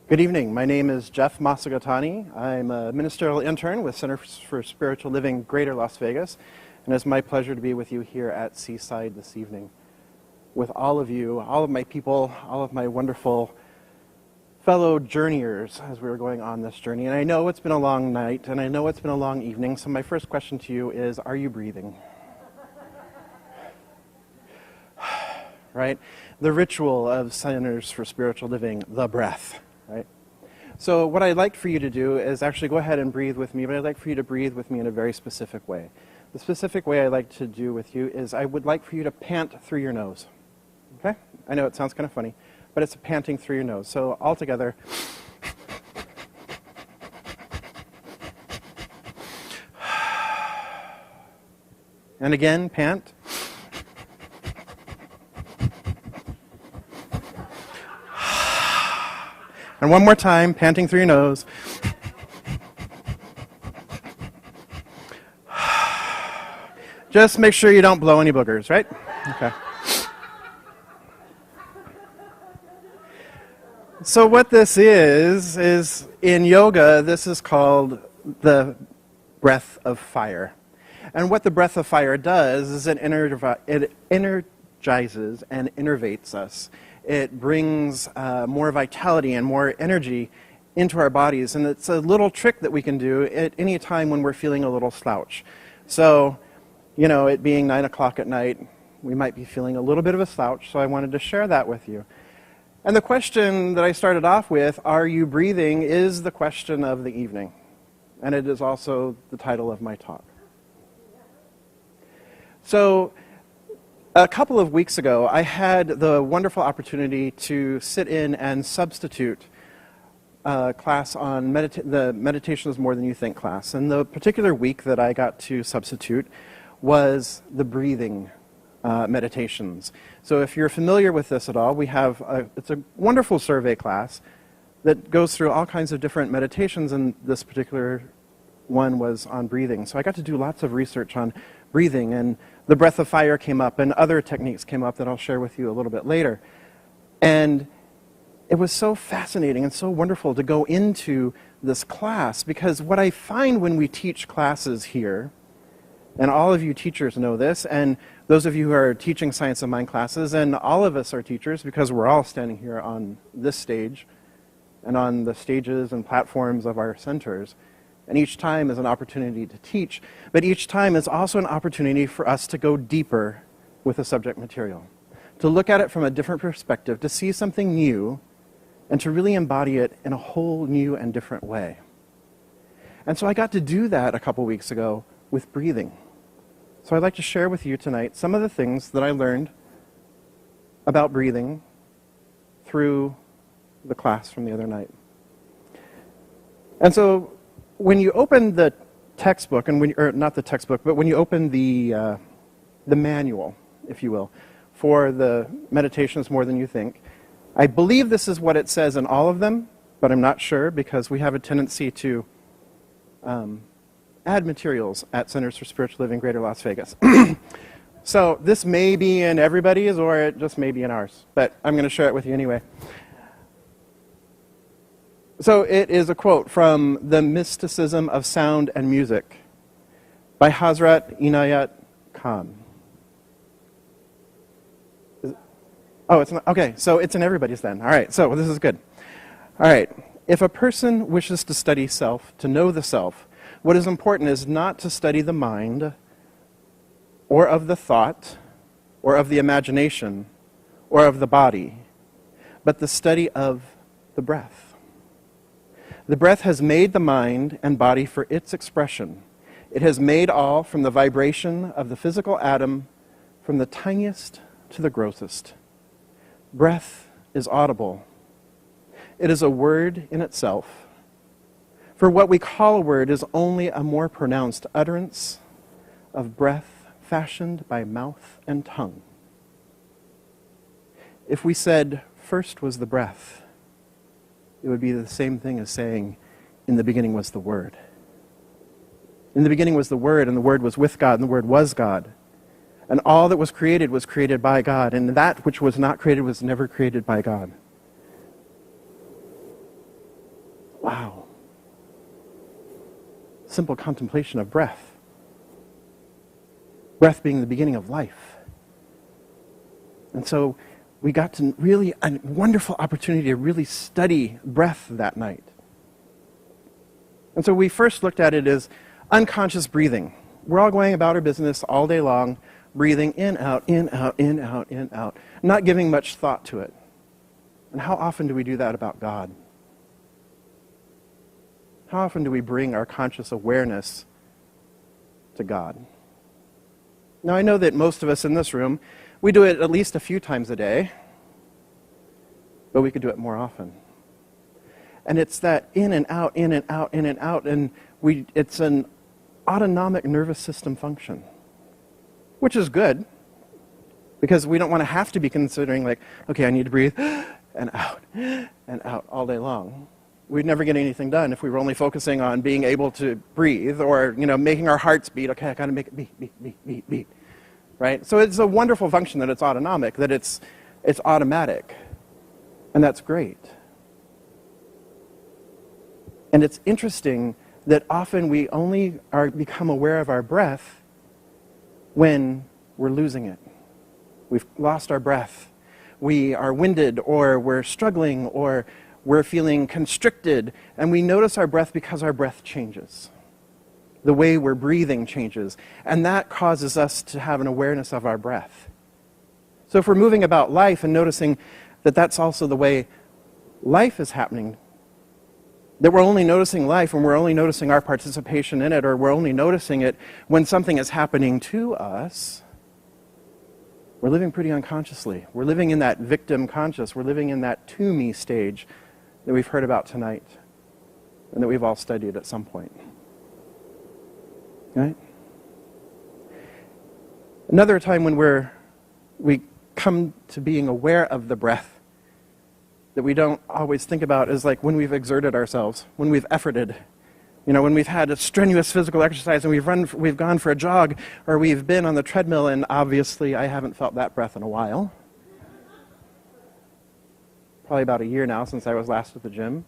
Good evening. My name is Jeff Masagatani. I'm a ministerial intern with Center for Spiritual Living, Greater Las Vegas, and it's my pleasure to be with you here at Seaside this evening. With all of you, all of my people, all of my wonderful fellow journeyers as we were going on this journey. And I know it's been a long night, and I know it's been a long evening, so my first question to you is, are you breathing? Right? The ritual of Centers for Spiritual Living, the breath. Right? So what I'd like for you to do is actually go ahead and breathe with me, but I'd like for you to breathe with me in a very specific way. The specific way I'd like to do with you is I would like for you to pant through your nose. Okay? I know it sounds kind of funny, but it's panting through your nose. So all together. And again, pant. And one more time, panting through your nose. Just make sure you don't blow any boogers, right? Okay. So what this is in yoga, this is called the breath of fire. And what the breath of fire does is it energizes and innervates us. It brings more vitality and more energy into our bodies. And it's a little trick that we can do at any time when we're feeling a little slouch. So, you know, it being 9 o'clock at night, we might be feeling a little bit of a slouch, so I wanted to share that with you. And the question that I started off with, are you breathing, is the question of the evening. And it is also the title of my talk. So, a couple of weeks ago, I had the wonderful opportunity to sit in and substitute a class on the Meditation is More Than You Think class. And the particular week that I got to substitute was the breathing meditations. So if you're familiar with this at all, it's a wonderful survey class that goes through all kinds of different meditations, and this particular one was on breathing. So I got to do lots of research on breathing, and the breath of fire came up, and other techniques came up that I'll share with you a little bit later. And it was so fascinating and so wonderful to go into this class, because what I find when we teach classes here, and all of you teachers know this, and those of you who are teaching Science of Mind classes, and all of us are teachers because we're all standing here on this stage and on the stages and platforms of our centers. And each time is an opportunity to teach, but each time is also an opportunity for us to go deeper with the subject material, to look at it from a different perspective, to see something new, and to really embody it in a whole new and different way. And so I got to do that a couple weeks ago with breathing. So I'd like to share with you tonight some of the things that I learned about breathing through the class from the other night. And so when you open the textbook, or not the textbook, but when you open the manual, if you will, for the Meditations More Than You Think, I believe this is what it says in all of them, but I'm not sure because we have a tendency to add materials at Centers for Spiritual Living, Greater Las Vegas. So this may be in everybody's, or it just may be in ours, but I'm going to share it with you anyway. So it is a quote from The Mysticism of Sound and Music by Hazrat Inayat Khan. Oh, it's not. Okay, so it's in everybody's then. All right, so this is good. All right, if a person wishes to study self, to know the self, what is important is not to study the mind, or of the thought, or of the imagination, or of the body, but the study of the breath. The breath has made the mind and body for its expression. It has made all from the vibration of the physical atom, from the tiniest to the grossest. Breath is audible. It is a word in itself. For what we call a word is only a more pronounced utterance of breath fashioned by mouth and tongue. If we said, first was the breath, it would be the same thing as saying, in the beginning was the Word. In the beginning was the Word, and the Word was with God, and the Word was God. And all that was created by God, and that which was not created was never created by God. Wow. Simple contemplation of breath. Breath being the beginning of life. And so we got to really, a wonderful opportunity to really study breath that night. And so we first looked at it as unconscious breathing. We're all going about our business all day long, breathing in, out, in, out, in, out, in, out, not giving much thought to it. And how often do we do that about God? How often do we bring our conscious awareness to God? Now, I know that most of us in this room, we do it at least a few times a day, but we could do it more often. And it's that in and out, in and out, in and out, and it's an autonomic nervous system function, which is good, because we don't want to have to be considering like, okay, I need to breathe and out all day long. We'd never get anything done if we were only focusing on being able to breathe or, making our hearts beat. Okay, I got to make it beat, beat, beat, beat, beat. Right? So it's a wonderful function that it's autonomic, that it's automatic. And that's great. And it's interesting that often we only become aware of our breath when we're losing it. We've lost our breath. We are winded, or we're struggling, or we're feeling constricted, and we notice our breath because our breath changes. The way we're breathing changes, and that causes us to have an awareness of our breath. So if we're moving about life and noticing that that's also the way life is happening, that we're only noticing life and we're only noticing our participation in it, or we're only noticing it when something is happening to us, we're living pretty unconsciously. We're living in that victim conscious. We're living in that to me stage that we've heard about tonight and that we've all studied at some point. Right? Another time when we come to being aware of the breath that we don't always think about is like when we've exerted ourselves, when we've efforted. When we've had a strenuous physical exercise and we've gone for a jog, or we've been on the treadmill, and obviously I haven't felt that breath in a while. Probably about a year now since I was last at the gym.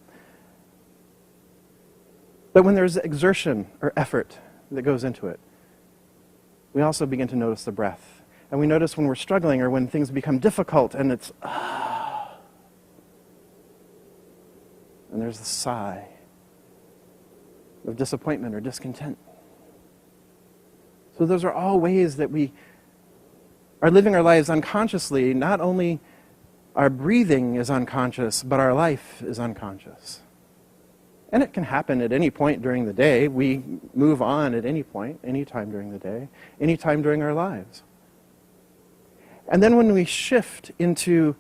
But when there's exertion or effort that goes into it, we also begin to notice the breath. And we notice when we're struggling or when things become difficult and it's, and there's the sigh of disappointment or discontent. So those are all ways that we are living our lives unconsciously. Not only our breathing is unconscious, but our life is unconscious. And it can happen at any point during the day. We move on at any point, any time during the day, any time during our lives. And then when we shift into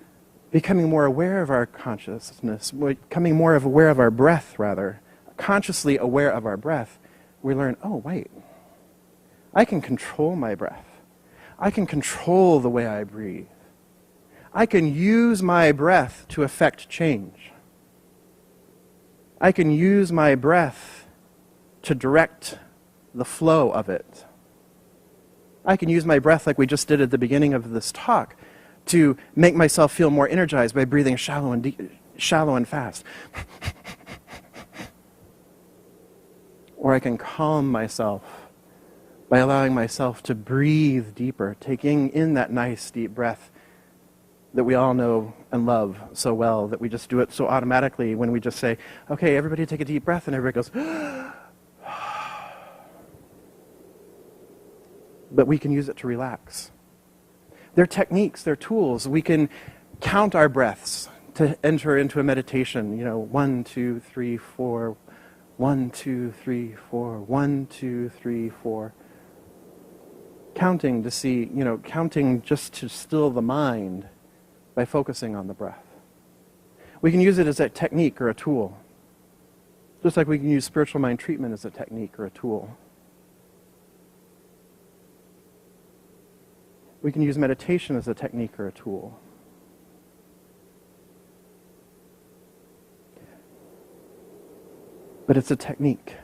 becoming more aware of our consciousness, becoming more aware of our breath, rather, consciously aware of our breath, we learn, oh, wait, I can control my breath. I can control the way I breathe. I can use my breath to affect change. I can use my breath to direct the flow of it. I can use my breath like we just did at the beginning of this talk to make myself feel more energized by breathing shallow and fast. Or I can calm myself by allowing myself to breathe deeper, taking in that nice deep breath that we all know and love so well, that we just do it so automatically when we just say, okay, everybody take a deep breath, and everybody goes, but we can use it to relax. They're techniques, they're tools. We can count our breaths to enter into a meditation, 1, 2, 3, 4, 1, 2, 3, 4, 1, 2, 3, 4. Counting to see, counting just to still the mind by focusing on the breath. We can use it as a technique or a tool, just like we can use spiritual mind treatment as a technique or a tool. We can use meditation as a technique or a tool. But it's a technique,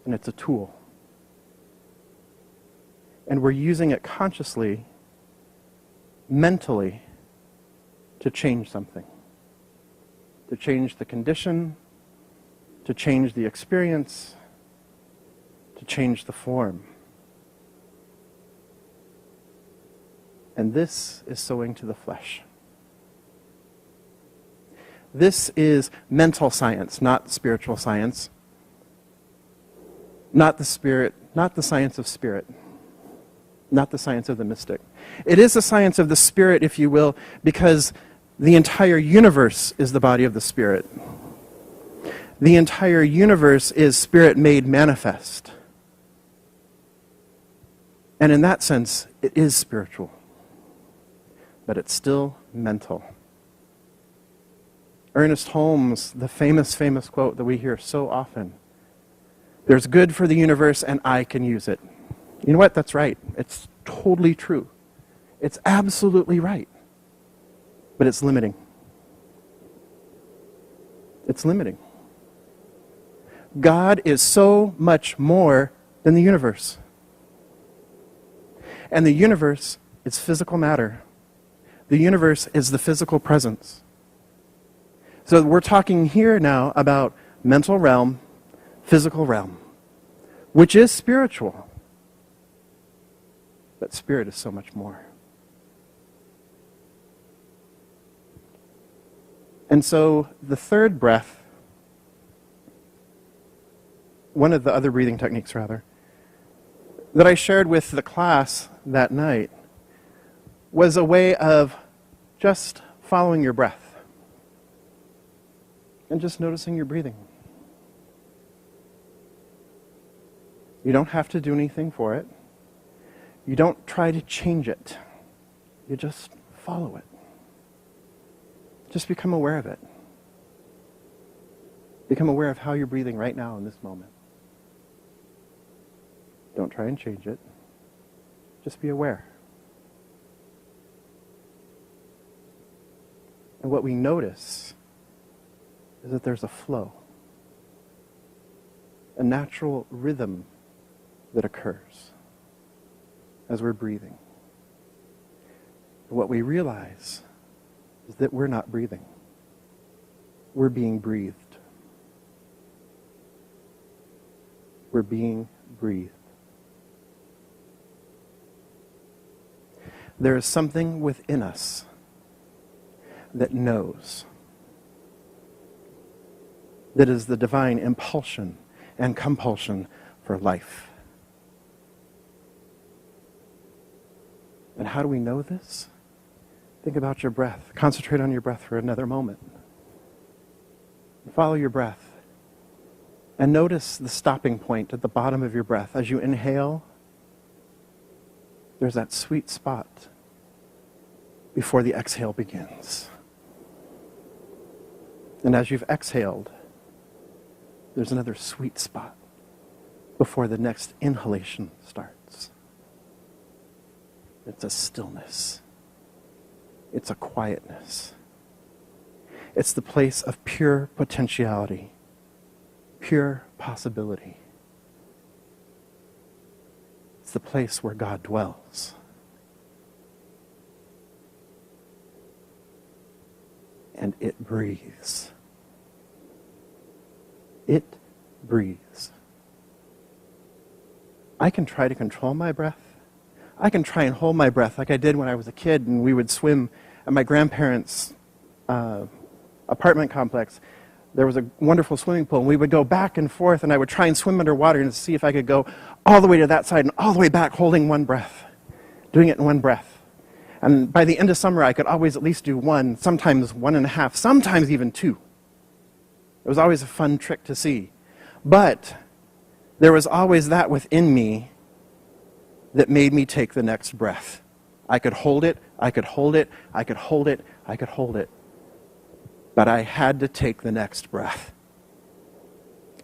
and it's a tool. And we're using it consciously, mentally, to change something. To change the condition to change the experience, to change the form. And this is sowing to the flesh. This is mental science, not spiritual science. Not the spirit, not the science of spirit. Not the science of the mystic. It is the science of the spirit, if you will, because the entire universe is the body of the spirit. The entire universe is spirit made manifest. And in that sense, it is spiritual. But it's still mental. Ernest Holmes, the famous quote that we hear so often, "There's good for the universe and I can use it." You know what? That's right. It's totally true. It's absolutely right. But it's limiting. It's limiting. God is so much more than the universe. And the universe is physical matter. The universe is the physical presence. So we're talking here now about mental realm, physical realm, which is spiritual. But spirit is so much more. And so the third breath, one of the other breathing techniques rather, that I shared with the class that night was a way of just following your breath. And just noticing your breathing. You don't have to do anything for it. You don't try to change it. You just follow it. Just become aware of it. Become aware of how you're breathing right now in this moment. Don't try and change it. Just be aware. And what we notice is that there's a flow, a natural rhythm that occurs as we're breathing. But what we realize is that we're not breathing. We're being breathed. We're being breathed. There is something within us that knows. That is the divine impulsion and compulsion for life. And how do we know this? Think about your breath. Concentrate on your breath for another moment. Follow your breath. And notice the stopping point at the bottom of your breath. As you inhale, there's that sweet spot before the exhale begins. And as you've exhaled, there's another sweet spot before the next inhalation starts. It's a stillness. It's a quietness. It's the place of pure potentiality, pure possibility. It's the place where God dwells. And it breathes. It breathes. I can try to control my breath. I can try and hold my breath like I did when I was a kid and we would swim at my grandparents' apartment complex. There was a wonderful swimming pool and we would go back and forth and I would try and swim underwater and see if I could go all the way to that side and all the way back holding one breath, doing it in one breath. And by the end of summer I could always at least do one, sometimes 1.5, sometimes even 2. It was always a fun trick to see. But there was always that within me that made me take the next breath. I could hold it, I could hold it, I could hold it, I could hold it. But I had to take the next breath.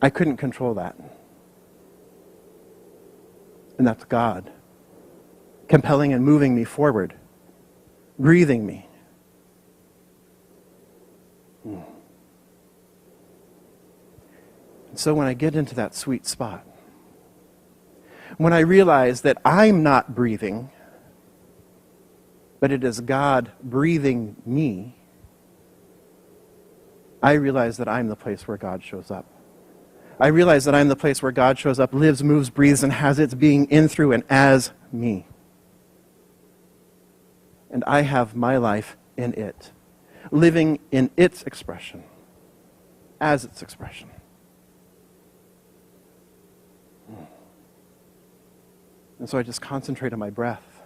I couldn't control that. And that's God, compelling and moving me forward, breathing me. So when I get into that sweet spot, when I realize that I'm not breathing, but it is God breathing me, I realize that I'm the place where God shows up. I realize that I'm the place where God shows up, lives, moves, breathes, and has its being in, through, and as me. And I have my life in it, living in its expression, as its expression. And so I just concentrate on my breath.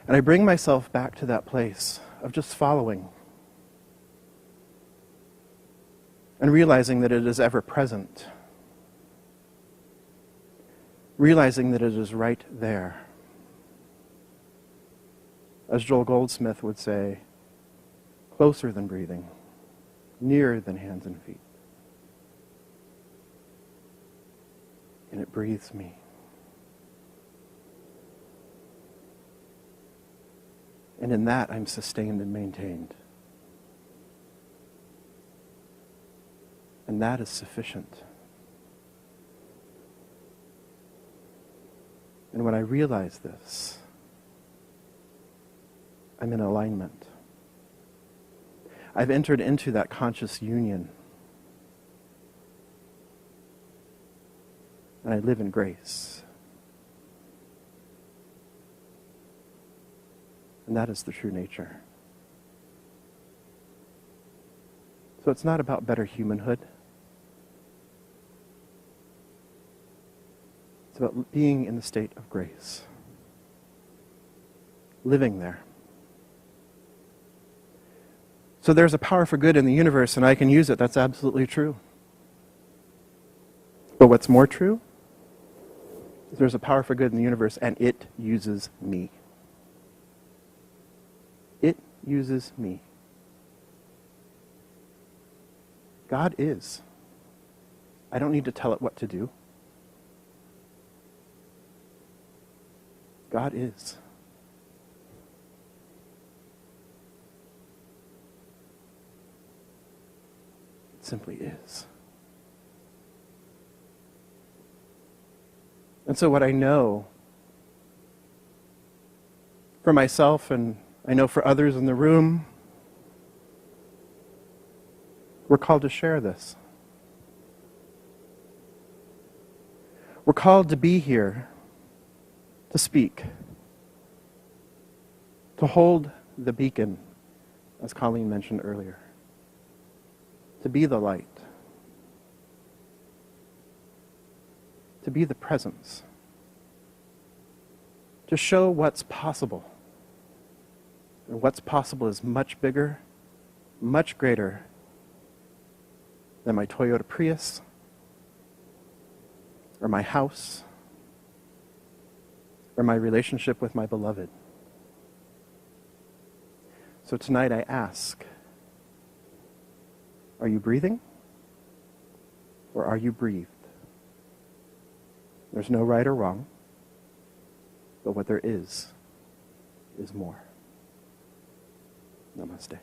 And I bring myself back to that place of just following and realizing that it is ever present. Realizing that it is right there. As Joel Goldsmith would say, closer than breathing, nearer than hands and feet. And it breathes me. And in that, I'm sustained and maintained. And that is sufficient. And when I realize this, I'm in alignment. I've entered into that conscious union. And I live in grace. And that is the true nature. So it's not about better humanhood. It's about being in the state of grace. Living there. So there's a power for good in the universe, and I can use it. That's absolutely true. But what's more true is there's a power for good in the universe, and it uses me. It uses me. God is. I don't need to tell it what to do. God is. It simply is. And so what I know for myself, and I know for others in the room, we're called to share this. We're called to be here, to speak, to hold the beacon, as Colleen mentioned earlier, to be the light, to be the presence, to show what's possible. And what's possible is much bigger, much greater than my Toyota Prius, or my house, or my relationship with my beloved. So tonight I ask, are you breathing? Or are you breathed? There's no right or wrong, but what there is more. Namaste.